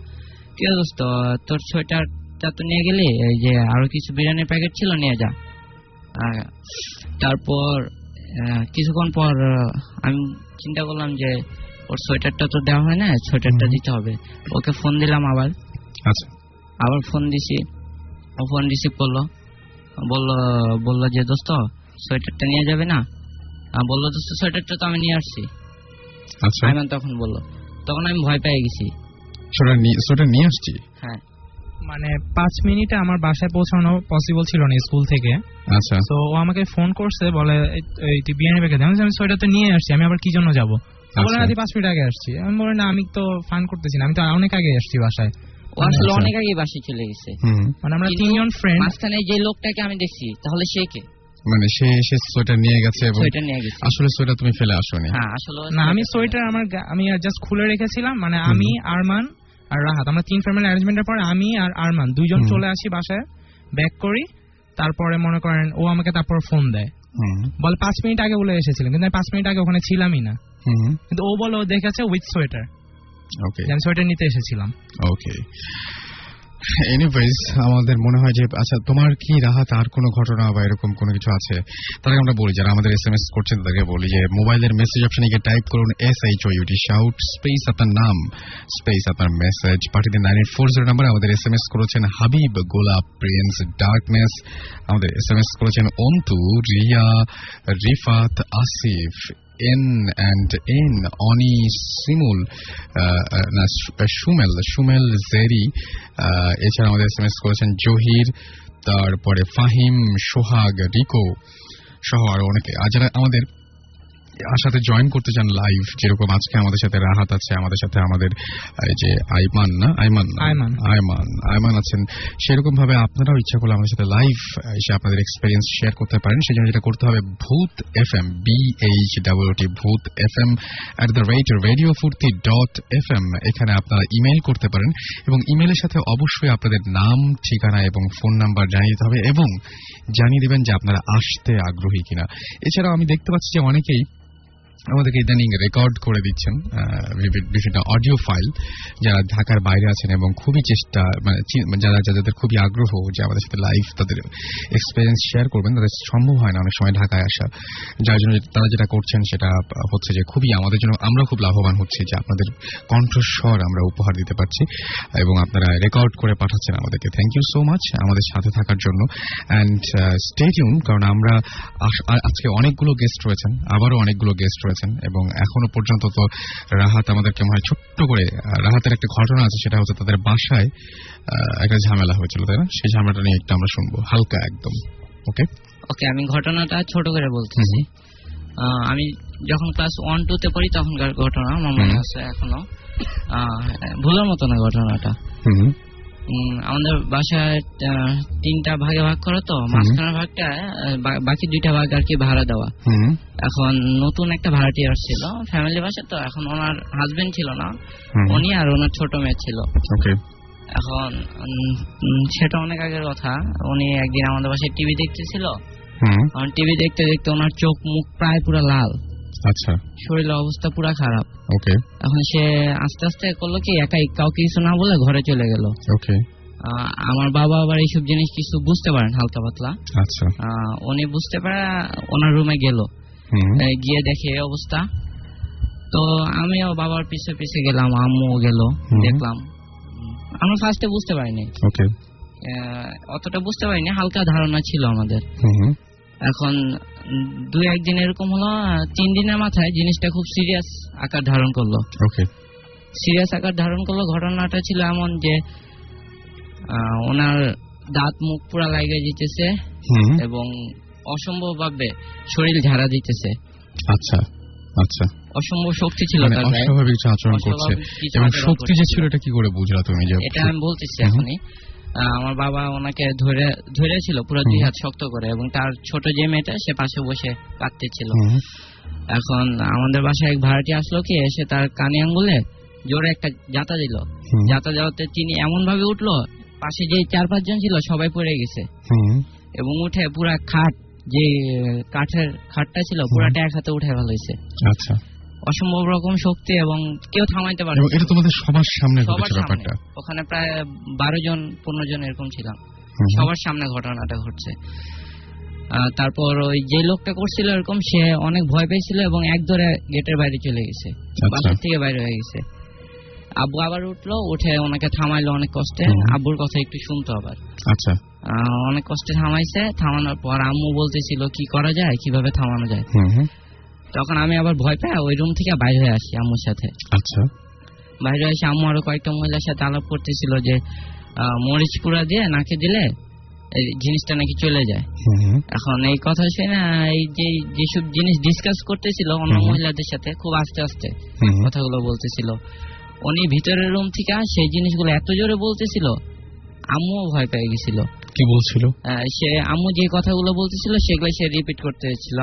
কি দোস্ত তোর সোয়েটারটা তো নিয়ে গেলি, এই যে আরো কিছু বিরিয়ানির প্যাকেট ছিল নিয়ে যা। তারপর কিছুক্ষণ পর আমি চিন্তা করলাম যে ওর সোয়েটারটা তো দেওয়া হয় না, সোয়েটারটা দিতে হবে। ওকে ফোন দিলাম আবার, আবার ফোন দিছি, ও ফোন রিসিভ করলো, বললো যে দোস্ত সোয়েটারটা নিয়ে যাবে না? বললো দোস্ত সোয়েটারটা তো আমি নিয়ে আসছি। আইমান তখন বললো, তখন আমি ভয় পেয়ে গেছি। সোয়েটার নিয়ে আসছি? হ্যাঁ, মানে 5 মিনিটে আমার বাসায় পৌঁছানো পসিবল ছিল না স্কুল থেকে। আচ্ছা, তো ও আমাকে ফোন করছে, বলে তুই বিরিয়ানি প্যাকেট, আমি সোয়েটার তো নিয়ে আসছি, আমি আবার কি জন্য যাবো? বলে না 5 মিনিট আগে আসছি। আমি বলি না আমি তো ফান করতেছি না, আমি তো অনেক আগে আসছি বাসায়। ও আসলে অনেক আগে বাসায় চলে গেছে। মানে আমরা 3 জন ফ্রেন্ড, মাঝখানে যে লোকটাকে আমি দেখছি, তাহলে সে কে? মানে সে এসে সোয়েটার নিয়ে গেছে এবং সোয়েটার নিয়ে গেছে। আসলে সোয়েটার তুমি ফেলে আসোনি? হ্যাঁ, আসলে না, আমি সোয়েটার আমি জাস্ট খুলে রেখেছিলাম। মানে আমি, আরমান আর রাহাত, আমরা 3 ফ্যামিলি অ্যারেঞ্জমেন্টের পর আমি আর আরমান 2 জন চলে আসি বাসায়, ব্যাক করি। তারপরে মনে করেন ও আমাকে তারপর ফোন দেয়, বলে 5 মিনিট আগে বলে এসেছিলাম, কিন্তু আমি 5 মিনিট আগে ওখানে ছিলামই না। কিন্তু ও বলে ও দেখেছে উইথ সোয়েটার। ওকে, আমি সোয়েটার নিতে এসেছিলাম। ওকে, এনিওয়েজ আমাদের মনে হয় যে আচ্ছা তোমার কি রাহাত আর কোনো ঘটনা বা এরকম কোনো কিছু আছে? তার আগে আমরা বলি যারা আমাদের SMS করছেন তাদেরকে বলি যে মোবাইলের মেসেজ অপশনে গিয়ে টাইপ করুন SHOUT শাউট স্পেস আপনার নাম স্পেস আপনার মেসেজ পাঠিয়ে দিন 9840 নাম্বারে। আমাদের SMS করেছেন হাবিব, গোলাপ, প্রিন্স, ডার্কনেস। আমাদের SMS করেছেন অন্তু, রিয়া, রিফাত, আসিফ, N অনি, শিমুল, সুমেল, জেরি। এছাড়া আমাদের SMS করেছেন জহির, তারপরে ফাহিম, সোহাগ, রিকো সহ আরো অনেকে। আর যারা আমাদের সাথে জয়েন করতে চান লাইভ, যেরকম আজকে আমাদের সাথে রাহাত আছে, আমাদের সাথে আমাদের এই যে আইমান আছেন, সেরকম ভাবে আপনারাও ইচ্ছা করলে আমাদের সাথে লাইভ এসে আপনাদের এক্সপেরিয়েন্স শেয়ার করতে পারেন। সেই জন্য যেটা করতে হবে ভূত FM BHOT ভূত FM @radiofurti.fm এখানে আপনারা ইমেইল করতে পারেন এবং ইমেইলের সাথে অবশ্যই আপনাদের নাম, ঠিকানা এবং ফোন নাম্বার জানিয়ে দিতে হবে এবং জানিয়ে দিবেন যে আপনারা আসতে আগ্রহী কিনা। এছাড়াও আমি দেখতে পাচ্ছি যে অনেকেই আমাদেরকে ইদানিং রেকর্ড করে দিচ্ছেন বিভিন্ন অডিও ফাইল, যারা ঢাকার বাইরে আছেন এবং খুবই চেষ্টা মানে যাদের খুবই আগ্রহ যে আমাদের সাথে লাইভ তাদের এক্সপিরিয়েন্স শেয়ার করবেন, তাদের সম্ভব হয় না অনেক সময় ঢাকায় আসা, যার জন্য তারা যেটা করছেন সেটা হচ্ছে যে খুবই আমাদের জন্য, আমরা খুব লাভবান হচ্ছি যে আপনাদের কণ্ঠস্বর আমরা উপহার দিতে পারছি এবং আপনারা রেকর্ড করে পাঠাচ্ছেন আমাদেরকে। থ্যাংক ইউ সো মাচ আমাদের সাথে থাকার জন্য অ্যান্ড স্টে টিউন, কারণ আমরা আজকে অনেকগুলো গেস্ট রয়েছেন, আবারও অনেকগুলো গেস্ট রয়েছেন এবং এখনো পর্যন্ত তো রাহাত আমাদেরকে মনে হয় ছোট্ট করে, রাহাতের একটা ঘটনা আছে, সেটা হচ্ছে তাদের বাসায় একটা ঝামেলা হয়েছিল, তাই না? সেই ঝামেলাটা নিয়ে একটু আমরা শুনবো হালকা একদম। ওকে, আমি ঘটনাটা ছোট করে বলতেছি। আমি যখন ক্লাস 1-2 তে পড়ি তখনকার ঘটনা আমার মনে আছে এখনো, ভুলার মতো না ঘটনাটা। আমাদের বাসায় 3টা ভাগে ভাগ করা, তো মাঝখানের ভাগটা, বাকি 2টা ভাগ আর কি ভাড়া দেওয়া। এখন নতুন একটা ভাড়াটি আসছিল, ফ্যামিলি বাসা, তো এখন ওনার হাজবেন্ড ছিল না, উনি আর ওনার ছোট মেয়ে ছিল। এখন সেটা অনেক আগের কথা। উনি একদিন আমাদের বাসায় টিভি দেখতেছিল, টিভি দেখতে দেখতে ওনার চোখ মুখ প্রায় পুরো লাল, আচ্ছা, শরীরের অবস্থা পুরো খারাপ। ওকে, এখন সে আস্তে আস্তে করলো কি, একাই কাউকে কিছু না বলে ঘরে চলে গেল। ওকে, আমার বাবা আবার এইসব জিনিস কিছু বুঝতে পারেন হালকা পাতলা। আচ্ছা, উনি বুঝতে পারে ওনার রুমে গেল, গিয়ে দেখে এই অবস্থা। তো আমিও বাবার পিছে পিছে গেলাম, আম্মুও গেল, দেখলাম। আমরা ফার্স্টে বুঝতে পারিনি, অতটা বুঝতে পারিনি, হালকা ধারণা ছিল আমাদের। এখন দুই একদিন এরকম হলো, 3 দিনের মাথায় জিনিসটা খুব সিরিয়াস আকার ধারণ করলো। ওকে, সিরিয়াস আকার ধারণ করলো। ঘটনাটা ছিল এমন যে ওনার দাঁত মুখ পুরা লাগে যেতেছে এবং অসম্ভব ভাবে শরীর ঝাড়া দিতেছে। আচ্ছা আচ্ছা, অসম্ভব শক্তি ছিল তার গায়ে, অস্বাভাবিক আচরণ করছে। এবং শক্তি যে ছিল এটা কি করে বুঝলা তুমি? যে এটা আমি বলতেছি এখনই। আমার বাবা ওনাকে ধরেছিল পুরো 2 হাত শক্ত করে, এবং তার ছোট যে মেয়েটা সে পাশে বসে কাঁদতেছিল। এখন আমাদের বাসায় এক ভাড়াটি আসলো, কি এসে তার কানে আঙ্গুলে জোরে একটা জাতা দিল। জাতা দেওয়াতে তিনি এমন ভাবে উঠলো, পাশে যে 4-5 জন ছিল সবাই পড়ে গেছে, এবং উঠে পুরা খাট, যে কাঠের খাটটা ছিল পুরাটা এক হাতে উঠে ভালো হয়েছে। আচ্ছা, অসম্ভব রকম শক্তি, এবং কেউ থামাইতে পারে। এটা তোমাদের সবার সামনে ঘটেছে ব্যাপারটা? ওখানে প্রায় 12 জন 15 জন এরকম ছিলাম, সবার সামনে ঘটনাটা ঘটছে। তারপর ওই যে লোকটা করছিল এরকম, সে অনেক ভয় পেয়েছিল এবং এক ধরে গেটের বাইরে চলে গেছে, বাসা থেকে বাইরে হয়ে গেছে। আব্বু আবার উঠলো, উঠে ওনাকে থামাইলো অনেক কষ্টে। আব্বুর কথা একটু শুনতো আবার। আচ্ছা, অনেক কষ্টে থামাইছে। থামানোর পর আম্মু বলতেছিল কি করা যায়, কিভাবে থামানো যায়। তখন আমি আবার ভয় পাই ওই রুম থেকে বাইরে হয়ে আসি আম্মুর সাথে। আচ্ছা, বাইরে এসে আম্মু আরো কয়েকটা মহিলার সাথে আলাপ করতেছিল যে মরিচ পুরা দিয়ে নাকে দিলে এই জিনিসটা নাকি চলে যায়। এখন এই কথা শুনে এই যেসব জিনিস ডিসকাস করতেছিল অন্য মহিলাদের সাথে, খুব আস্তে আস্তে কথাগুলো বলতেছিল। উনি ভিতরের রুম থেকে সেই জিনিসগুলো এত জোরে বলতেছিল, আম্মুও ভয় পেয়ে গেছিল। কি বলছিল? সে আম্মু যে কথাগুলো বলতেছিল সেগুলো সে রিপিট করতেছিল।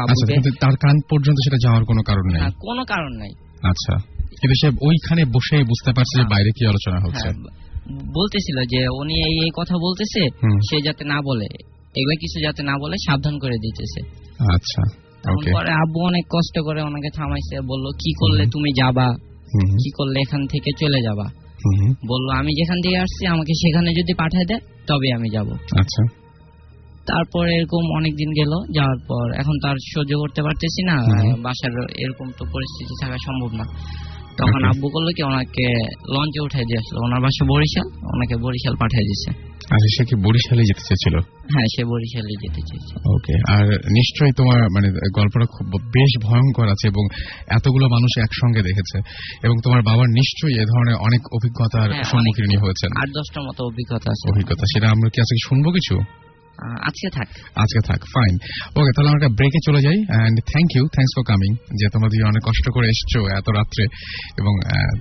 তার কান পর্যন্ত সেটা যাওয়ার কোনো কারণ নেই? কোনো কারণ নাই। আচ্ছা, কিন্তু সে ওইখানে বসে বুঝতে পারছে যে বাইরে কি আলোচনা হচ্ছে। বলতেছিল যে উনি এই কথা বলতেছে, সে যাতে না বলে, এগুলো কিছু যাতে না বলে সাবধান করে দিতেছে। আচ্ছা, পরে আব্বু অনেক কষ্ট করে ওনাকে থামাইছে, বললো কি করলে তুমি যাবা, কি করলে এখান থেকে চলে যাবা। বললো আমি যেখান থেকে আসছি আমাকে সেখানে যদি পাঠায় দেয় তবে আমি যাব। আচ্ছা, তারপর এরকম অনেকদিন গেল, যাওয়ার পর এখন তার সহ্য করতে পারতেছি না, বাসার এরকম তো পরিস্থিতি থাকা সম্ভব না। তখন আব্বু করলো কি ওনাকে লঞ্চে উঠাই দিয়ে আসলো, ওনার বাসা বরিশাল, ওনাকে বরিশাল পাঠিয়ে দিয়েছে। আচ্ছা, সে কি বরিশালে যেতে চেয়েছিল? হ্যাঁ, সে বরিশালে যেতে চেয়েছিল। ওকে, আর নিশ্চয়ই তোমার মানে গল্পটা খুব বেশ ভয়ঙ্কর আছে এবং এতগুলো মানুষ একসঙ্গে দেখেছে, এবং তোমার বাবার নিশ্চয়ই এ ধরনের অনেক অভিজ্ঞতার সম্মুখীন হয়েছেন। 8-10টা মতো অভিজ্ঞতা আছে। সেটা আমরা কি আজকে শুনবো কিছু? আজকে থাক, ফাইন। ওকে, তাহলে আমরা ব্রেকে চলে যাই। এন্ড থ্যাঙ্কস ফর কামিং, যে তোমরা দুজন অনেক কষ্ট করে এসছো এত রাত্রে, এবং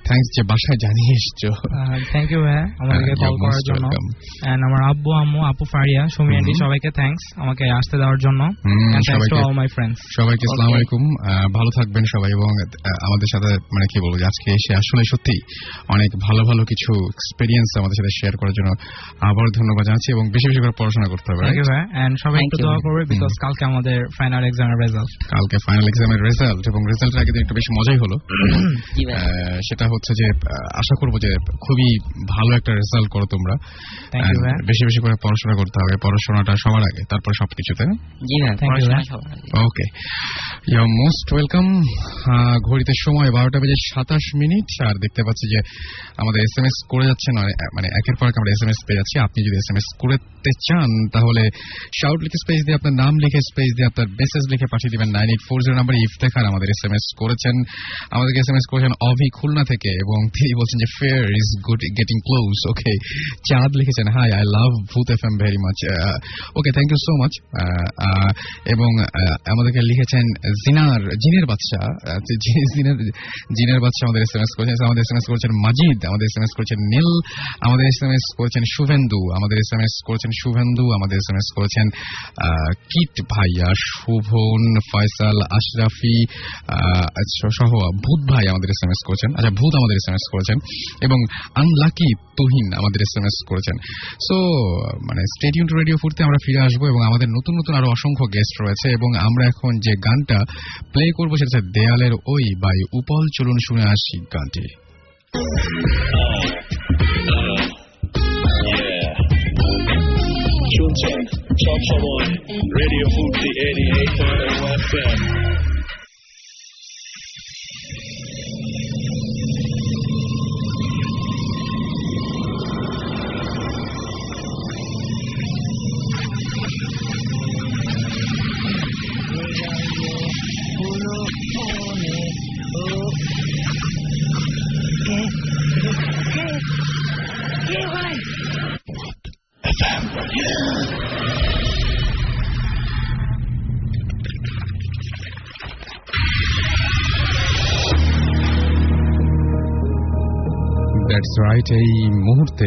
থ্যাঙ্কস যে বাসায় জানিয়ে এসছো। থ্যাংক ইউ ভাই আমাকে কল করার জন্য। এন্ড আমার আব্বু আম্মু আপু ফারিয়া সুমি আন্টি সবাইকে থ্যাঙ্কস আমাকে আসতে দেওয়ার জন্য। Thanks to all my friends. সবাইকে আসসালামু আলাইকুম, ভালো থাকবেন সবাই, এবং আমাদের সাথে মানে কি বলবো, আজকে এসে আসলে সত্যি অনেক ভালো ভালো কিছু এক্সপেরিয়েন্স আমাদের সাথে শেয়ার করার জন্য আবার ধন্যবাদ জানাচ্ছি, এবং বেশি বেশি করে পড়াশোনা করতে হবে। থ্যাংক ইউ ভাই, এন্ড সবাই একটু দোয়া করবে বিকজ কালকে আমাদের ফাইনাল এক্সামের রেজাল্ট। এবং রেজাল্টের আগে একটু বেশি মজাই হলো। সেটা হচ্ছে যে আশা করবো যে খুবই ভালো একটা রেজাল্ট করো তোমরা। বেশি বেশি করে পড়াশোনা করতে হবে, পড়াশোনাটা সবার আগে, তারপর সবকিছুতে। ওকে, ইউ আর মোস্ট ওয়েলকাম। ঘড়িতে সময় 12:27 আর দেখতে পাচ্ছি যে আমাদের SMS করে যাচ্ছে না, মানে একের পর এক আমরা SMS পেয়ে যাচ্ছি। আপনি যদি SMS করতে চান তাহলে শাউট লিখে স্পেস দিয়ে আপনার নাম লিখে স্পেস দিয়ে আপনার মেসেজ লিখে পাঠিয়ে দিবেন 9840 নাম্বারে। ইফতেখার আমাদের SMS করেছেন, আমাদেরকে SMS করেছেন অভি খুলনা থেকে, এবং তিনি বলছেন যে fair is good getting close. Okay, Chand লিখেছেন hi, I love Bhoot FM very much. Okay, thank you so much. এবং আমাদেরকে লিখেছেন জিনের বাদশা, জিনের বাদশা আমাদের SMS করেছেন। আমাদের SMS করেছেন মাজিদ, আমাদের SMS করেছেন নীল, আমাদের SMS করেছেন শুভেন্দু, আমাদের SMS করেছেন আমাদের SMS করেছেন কিট ভাইয়া, শুভন, ফয়সাল, আশরাফি সহ ভূত ভাই আমাদের SMS করেছেন। আচ্ছা, ভূত আমাদের SMS করেছেন, এবং আনলাকি তুহিন আমাদের SMS করেছেন। সো মানে স্টে টিউন টু রেডিও ফুরতে আমরা ফিরে আসবো, এবং আমাদের নতুন নতুন আরো অসংখ্য গেস্ট রয়েছে, এবং আমরা এখন যে গানটা প্লে করবো সেটা হচ্ছে দেয়ালের ওই বাই উপল। চলুন শুনে আসি গানটি। Top someone, Radio Futi 88.1 FM. That's right. এই মুহূর্তে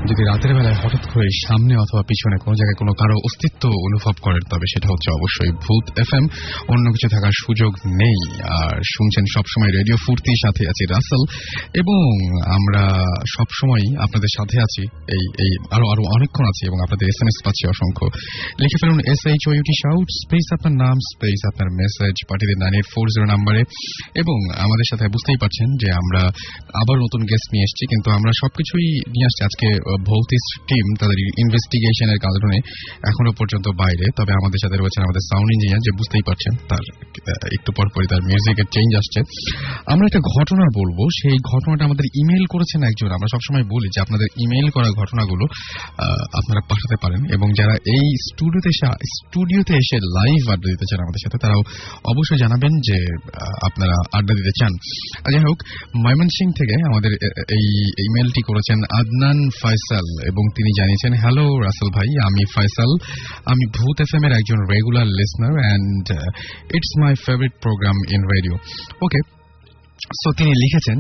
যদি রাতের বেলায় হঠাৎ করে সামনে অথবা পিছনে কোনো জায়গায় কোনো কারো অস্তিত্ব অনুভব করেন, তবে সেটা হচ্ছে অবশ্যই ভূত এফএম, অন্য কিছু থাকার সুযোগ নেই। আর শুনছেন সবসময় রেডিও ফুর্তি, সাথে আছি রাসেল, এবং আমরা সবসময় আপনাদের সাথে আছি। এই আরো অনেকক্ষণ আছি এবং আপনাদের SMS পাচ্ছি অসংখ্য। লিখে ফেলুন SHOUT শাউট, স্পেস আপনার নাম, স্পেস আপনার মেসেজ, পাঠিয়ে দিন 9840 নাম্বারে। এবং আমাদের সাথে বুঝতেই পারছেন যে আমরা আবার নতুন গেস্ট নিয়ে এসেছি, কিন্তু আমরা সবকিছুই নিয়ে আসছি। আজকে ভৌতিক টিম তাদের ইনভেস্টিগেশনের কারণে এখনো পর্যন্ত বাইরে, তবে আমাদের সাথে রয়েছেন আমাদের সাউন্ড ইঞ্জিনিয়ার, যে বুঝতেই পারছেন তার একটু পরপরই তার মিউজিকের চেঞ্জ আসছে। আমরা একটা ঘটনা বলবো, সেই ঘটনাটা আমাদের ইমেইল করেছেন একজন। আমরা সবসময় বলি যে আপনাদের ইমেইল করা ঘটনাগুলো আপনারা পাঠাতে পারেন, এবং যারা এই স্টুডিওতে এসে লাইভ আড্ডা দিতে চান আমাদের সাথে, তারাও অবশ্যই জানাবেন যে আপনারা আড্ডা দিতে চান। যাই হোক, ময়মনসিংহ থেকে আমাদের এই ইমেইলটি করেছেন আদনান ফয়সাল, এবং তিনি জানিয়েছেন, হ্যালো রাসেল ভাই, আমি ফয়সাল, আমি ভূত এফএম এর একজন regular listener and it's my favourite programme in radio. Okay, so তিনি লিখেছেন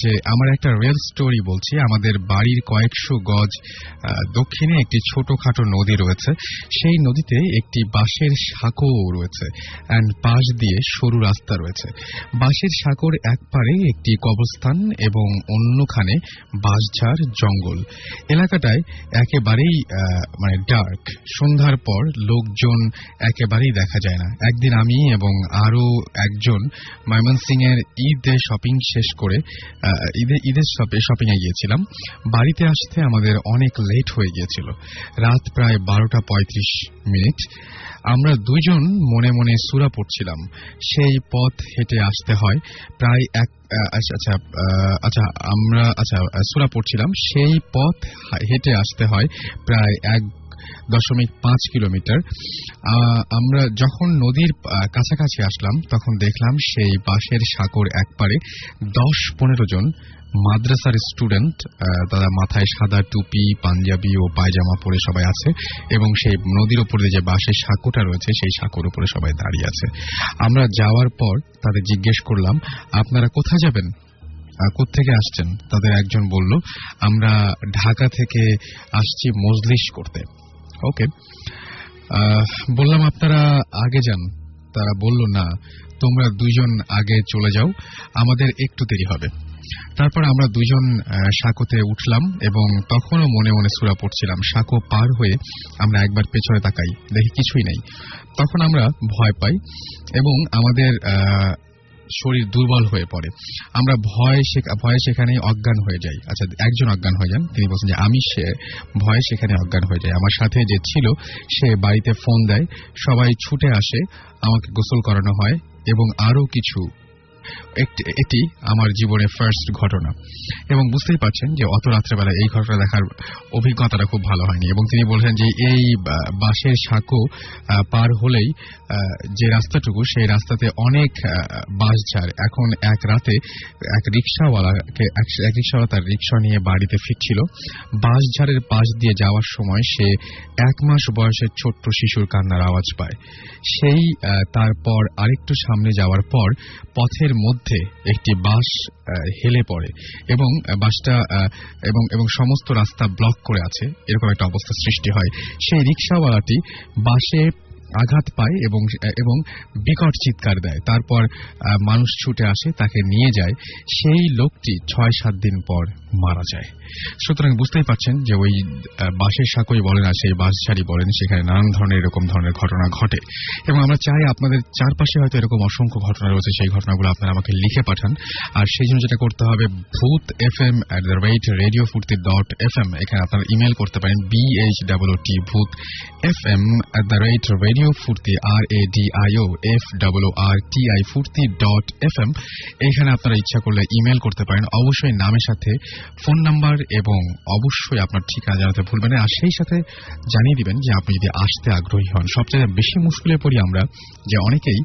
যে আমার একটা রিয়েল স্টোরি বলছি। আমাদের বাড়ির কয়েকশো গজ দক্ষিণে একটি ছোটখাটো নদী রয়েছে। সেই নদীতে একটি বাঁশের সাঁকো রয়েছে অ্যান্ড পাশ দিয়ে সরু রাস্তা রয়েছে। বাঁশের সাঁকোর এক পারে একটি কবরস্থান এবং অন্যখানে বাঁশঝাড় জঙ্গল। এলাকাটায় একেবারেই মানে ডার্ক। সন্ধ্যার পর লোকজন একেবারেই দেখা যায় না। একদিন আমি এবং আরো একজন ময়মনসিংহের ঈদের শপিং শেষ করে ঈদের শপিং এ গিয়েছিলাম। বাড়িতে আসতে আমাদের অনেক লেট হয়ে গিয়েছিল, রাত প্রায় 12:35। আমরা দুইজন মনে মনে সূরা পড়ছিলাম। সেই পথ হেঁটে আসতে হয় প্রায় সূরা পড়ছিলাম। সেই পথ হেঁটে আসতে হয় প্রায় 1.5 কিলোমিটার। আমরা যখন নদীর কাছাকাছি আসলাম, তখন দেখলাম সেই বাঁশের সাঁকোর একপারে 10-15 জন মাদ্রাসার স্টুডেন্ট, তারা মাথায় সাদা টুপি, পাঞ্জাবি ও পায়জামা পরে সবাই আছে, এবং সেই নদীর উপরে যে বাঁশের সাঁকোটা রয়েছে সেই সাঁকোর উপরে সবাই দাঁড়িয়ে আছে। আমরা যাওয়ার পর তাদের জিজ্ঞেস করলাম, আপনারা কোথায় যাবেন, কোত্থেকে আসছেন? তাদের একজন বলল, আমরা ঢাকা থেকে আসছি মজলিস করতে। ওকে, বললাম আপনারা আগে যান। তারা বলল, না, তোমরা দুইজন আগে চলে যাও, আমাদের একটু দেরি হবে। তারপর আমরা দুইজন সাঁকোতে উঠলাম এবং তখনও মনে মনে সূরা পড়ছিলাম। সাঁকো পার হয়ে আমরা একবার পেছনে তাকাই, দেখি কিছুই নেই। তখন আমরা ভয় পাই এবং আমাদের শরীর দুর্বল হয়ে পড়ে। আমরা ভয়ে সেখানে অজ্ঞান হয়ে যাই। আচ্ছা, একজন অজ্ঞান হয়ে যান, তিনি বলছেন যে আমি ভয়ে সেখানে অজ্ঞান হয়ে যাই। আমার সাথে যে ছিল সে বাড়িতে ফোন দেয়, সবাই ছুটে আসে, আমাকে গোসল করানো হয় এবং আরো কিছু। এটি আমার জীবনের ফার্স্ট ঘটনা, এবং বুঝতেই পারছেন যে অত রাত্রেবেলা এই ঘটনা দেখার অভিজ্ঞতাটা খুব ভালো হয়নি। এবং তিনি বলছেন যে এই বাঁশের সাঁকো পার হলেই যে রাস্তাটুকু, সেই রাস্তাতে অনেক বাঁশঝাড়। এখন এক রাতে এক রিক্সাওয়ালা তার রিক্সা নিয়ে বাড়িতে ফিরছিল। বাঁশঝাড়ের পাশ দিয়ে যাওয়ার সময় সে 1 মাস বয়সের ছোট্ট শিশুর কান্নার আওয়াজ পায়। সেই তারপর আরেকটু সামনে যাওয়ার পর পথের মধ্যে একটি বাস হেলে পড়ে এবং বাসটা এবং সমস্ত রাস্তা ব্লক করে আছে, এরকম একটা অবস্থা সৃষ্টি হয়। সেই রিক্সাওয়ালাটি বাসে আঘাত পায় এবং বিকট চিৎকার দেয়। তারপর মানুষ ছুটে আসে, তাকে নিয়ে যায়। সেই লোকটি 6-7 দিন পর মারা যায়। সুতরাং বুঝতেই পারছেন যে ওই বাঁশের সাঁকোই বলেন আর সেই বাঁশঝাড়ি বলেন, সেখানে নানান ধরনের এরকম ধরনের ঘটনা ঘটে। এবং আমরা চাই আপনাদের চারপাশে হয়তো এরকম অসংখ্য ঘটনা রয়েছে, সেই ঘটনাগুলো আপনারা আমাকে লিখে পাঠান। আর সেই জন্য যেটা করতে হবে, bhoothfm@radiofurti.fm, এখানে আপনারা ইমেল করতে পারেন BHOOT bhoothfm@radiofurti RADIOFOORTI.fm। এখানে আপনারা ইচ্ছা করলে ইমেল করতে পারেন, অবশ্যই নামের সাথে ফোন নাম্বার এবং অবশ্যই আপনার ঠিকানা জানাতে ভুলবেন না। আর সেই সাথে জানিয়ে দিবেন যে আপনি যদি আসতে আগ্রহী হন। সবচেয়ে বেশি মুশকিলে পড়ি আমরা যে অনেকেই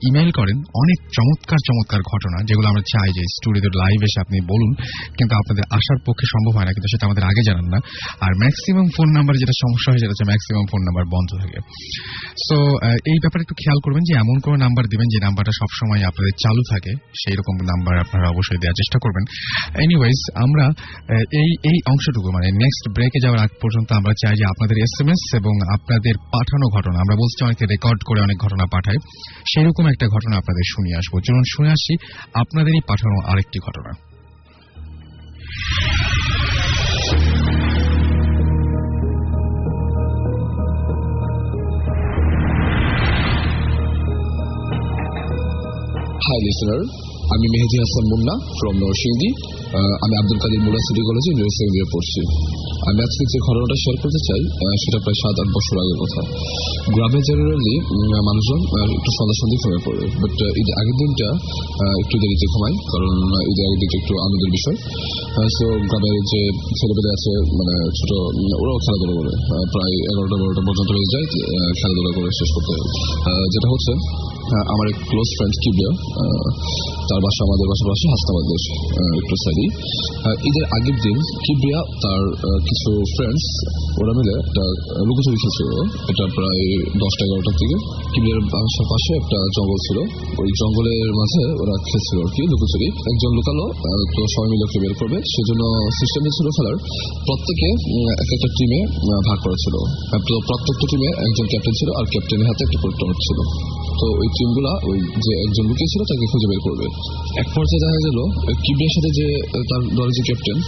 ইমেল করেন অনেক চমৎকার চমৎকার ঘটনা, যেগুলো আমরা চাই যে স্টুডিওতে লাইভ এসে আপনি বলুন, কিন্তু আপনাদের আসার পক্ষে সম্ভব হয় না, কিন্তু সেটা আমাদের আগে জানান না। আর ম্যাক্সিমাম ফোন নাম্বার যেটা সমস্যা হয়, সেটা হচ্ছে ম্যাক্সিমাম ফোন নাম্বার বন্ধ থাকে। সো এই ব্যাপারে একটু খেয়াল করবেন যে এমন কোনো নাম্বার দিবেন যে নাম্বারটা সবসময় আপনাদের চালু থাকে, সেই রকম নাম্বার আপনারা অবশ্যই দেওয়ার চেষ্টা করবেন। এনিওয়েজ, আমরা এই অংশটুকু মানে নেক্সট ব্রেকে যাওয়ার আগ পর্যন্ত আমরা চাই যে আপনাদের SMS এবং আপনাদের পাঠানো ঘটনা, আমরা বলছি অনেকে রেকর্ড করে অনেক ঘটনা পাঠায়, সেই রকম একটা ঘটনা আপনাদের শুনিয়ে আসবো। চলুন শুনে আসি আপনাদেরই পাঠানো আরেকটি ঘটনা। Hi listener, আমি মেহেদি হাসান মুন্না ফ্রম নরসিংদী। আমি আব্দুল কাদের মুন্না সিটি কলেজে ইংরেজি সেকেন্ড ইয়ার পড়ছি। আমি আজকে যে ঘটনাটা শেয়ার করতে চাই সেটা প্রায় 7-8 বছর আগের কথা। গ্রামে জেনারেলি মানুষজন একটু সন্ধ্যা ঘুমিয়ে পড়ে, বাট ঈদের আগের দিনটা একটু দেরিতে ঘুমায়, কারণ ঈদের আগের দিনটা একটু আনন্দের বিষয়। সো গ্রামের যে ছেলেপেলে আছে মানে ছোট, ওরাও খেলাধুলা করে, প্রায় 11টা-12টা পর্যন্ত হয়ে যায় খেলাধুলা করে শেষ করতে। যেটা হচ্ছে আমার এক ক্লোজ ফ্রেন্ড কিবরিয়া, তার বাসা আমাদের বাসার পাশে হাসনাবাদের একটু সাইডেই। ঈদের আগের দিন কিবরিয়া তার কিছু ফ্রেন্ডস ওরা মিলে একটা লুকোচুরি খেলছিল। এটা প্রায় 10টা-11টার দিকে। কিবরিয়ার বাসার পাশে একটা জঙ্গল ছিল, ওই জঙ্গলের মাঝে ওরা খেলছিল আর কি লুকোচুরি। একজন লুকালো, তো সবাই মিলে ওকে বের করবে, সেজন্য সিস্টেম ছিল খেলার প্রত্যেকে একটা টিমে ভাগ করা ছিল। তো প্রত্যেকটা টিমে একজন ক্যাপ্টেন ছিল আর ক্যাপ্টেনের হাতে একটা করে টর্চ ছিল। তো ওই টিমগুলা ওই যে একজন লুকিয়ে ছিল তাকে খুঁজে বের করবে। এক পর্যায়ে দেখা গেল কিবরিয়ার সাথে যে তার দলের যে ক্যাপ্টেন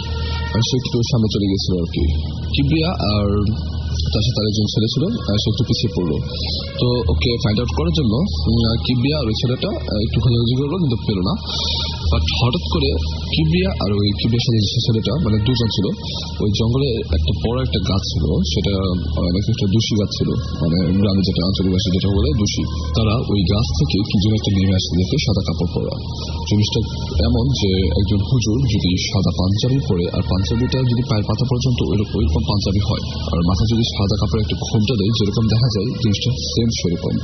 সে একটু সামনে চলে গেছিল আর কি। কিবরিয়া আর তার সাথে আরেকজন ছেলে ছিল, সে একটু পিছিয়ে পড়লো। তো ওকে ফাইন্ড আউট করার জন্য কিবরিয়া আর ওই ছেলেটা একটু খোঁজাখুঁজি করলো, কিন্তু পেল না। বাট হঠাৎ করে কিবরিয়া আর ওই কিবরিয়ার সাথে যে ছেলেটা মানে দুজন ছিল, ওই জঙ্গলে একটা বড় একটা গাছ ছিল, সেটা নাকি একটা দুষি গাছ ছিল, মানে গ্রামে যেটা আঞ্চলিক ভাষায় যেটা বলে দুষি। তারা ওই গাছ থেকে কি যেন একটা নেমে আসতে দেখে সাদা কাপড় পরা। জিনিসটা এমন যে একজন হুজুর যদি সাদা পাঞ্জাবি পরে আর পাঞ্জাবিটা যদি পায়ের পাতা পর্যন্ত ওইরকম পাঞ্জাবি হয় আর মাথা যদি সাদা কাপড়ে একটা ঘোমটা দেয় যেরকম দেখা যায়, জিনিসটা সেম সেরকম।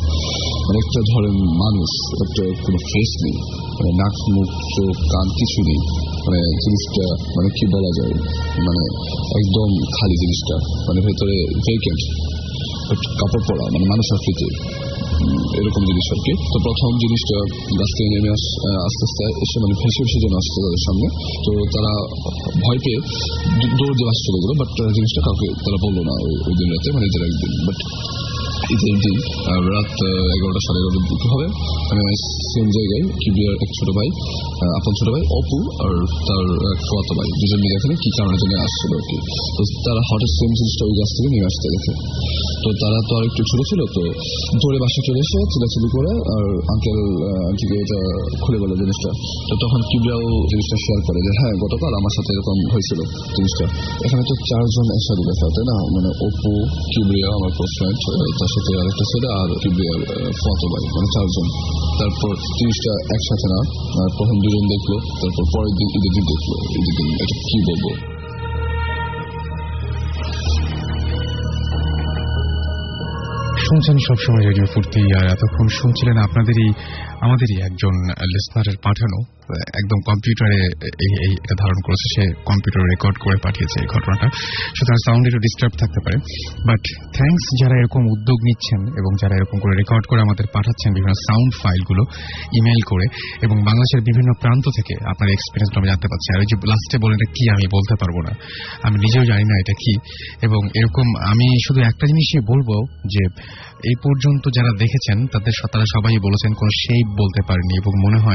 মানে একটা ধরেন মানুষ, একটা কোনো ফেস নেই, মানে নাক মুখ চোখ কান কিছু নেই, মানে জিনিসটা মানে কি বলা যায়, মানে একদম খালি জিনিসটা, মানে ভেতরে ভেকেন্ট, কাপড় পরা, মানে মানুষ আকৃতি এরকম জিনিস আর কি। তো প্রথম জিনিসটা গাছ থেকে নেমে আস্তে আস্তে এসে মানে ভেসে ভেসে যেন আসছে তাদের সামনে। তো তারা ভয় পেয়ে দৌড় দিয়ে বাসা চলে গেলো, বাট জিনিসটা কাউকে তারা বললো না ওই দিন রাতে, মানে ঈদের একদিন। বাট ঈদের দিন রাত 11টা-11:30 দিকে হবে, মানে সেম জায়গায় কিবরিয়ার এক ছোট ভাই, আপন ছোট ভাই অপু আর তার ফুয়াতো ভাই দুজন মিলে এখানে কি কারণের জন্য আসছিল আর কি। তো তারা হঠাৎ সেম জিনিসটা ওই গাছ থেকে নিয়ে আসতে দেখে। তো তারা তো আর একটু ছোট ছিল, তো দৌড়ে বাসা চলে এসে চিলাচিলি করে আর আঙ্কেল আন্টিকে এটা খুলে বলে জিনিসটা। তো তখন কিবরিয়াও জিনিসটা শেয়ার করে যে হ্যাঁ গতকাল আমার সাথে এরকম হয়েছিল জিনিসটা। এখানে তো 4 জন একসাথে দেখা, তাই না, মানে অপু, কিবরিয়া আমার ক্লোজ ফ্রেন্ড, তার সাথে আরেকটা ছেলে আর কিবরিয়ার ফুয়াতো ভাই, মানে 4 জন। তারপর জিনিসটা একসাথে না, প্রথম 2 জন দেখলো, তারপর পরের দিন ঈদের দিন দেখলো। ঈদের দিন এটা কি বলবো, শুনছেন সবসময় রেডিও ফুর্তি, আর এতক্ষণ শুনছিলেন আমাদেরই একজন লিসনারের পাঠানো, একদম কম্পিউটারে এটা ধারণ করেছে, সে কম্পিউটার রেকর্ড করে পাঠিয়েছে এই ঘটনাটা। সুতরাং সাউন্ড একটু ডিস্টার্ব থাকতে পারে, বাট থ্যাঙ্কস যারা এরকম উদ্যোগ নিচ্ছেন এবং যারা এরকম করে রেকর্ড করে আমাদের পাঠাচ্ছেন বিভিন্ন সাউন্ড ফাইলগুলো ইমেইল করে, এবং বাংলাদেশের বিভিন্ন প্রান্ত থেকে আপনার এক্সপিরিয়েন্সটা আমি জানতে পারছি। আর ওই যে লাস্টে বলেন এটা কি আমি বলতে পারবো না, আমি নিজেও জানি না এটা কি। এবং এরকম আমি শুধু একটা জিনিসই বলবো যে এই পর্যন্ত যারা দেখেছেন তারা সবাই বলেছেন কোনো শেপ বলতে পারেনি, এবং মনে হয়